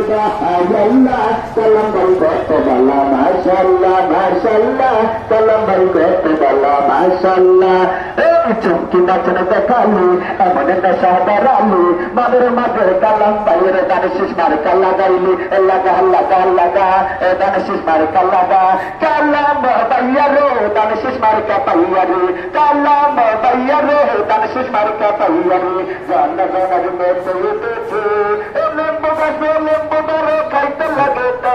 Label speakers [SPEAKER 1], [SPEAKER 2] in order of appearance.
[SPEAKER 1] ইলাহা সালাম ভাই কত বালা মাশাআল্লাহ মাশাআল্লাহ সালাম ভাই কত বালা মাশাআল্লাহ চমকি নাচনে দেখালি এমন নেশা বেড়ালি মাদের মাঝে কালাম ভাইয়ের গানে শেষ মারে কাল্লা গাইলি লাগা লাগা লাগা গানে শেষ মারে কাল্লা গা কালাম ভাইয়া রে গানে শেষ মারে কা পাইয়া রে কালাম ভাইয়া রে গানে শেষ মারে কা পাইয়া রে জানা জানা রে মেতে লেম্বু গাছে লেম্বু ধরে খাইতে লাগে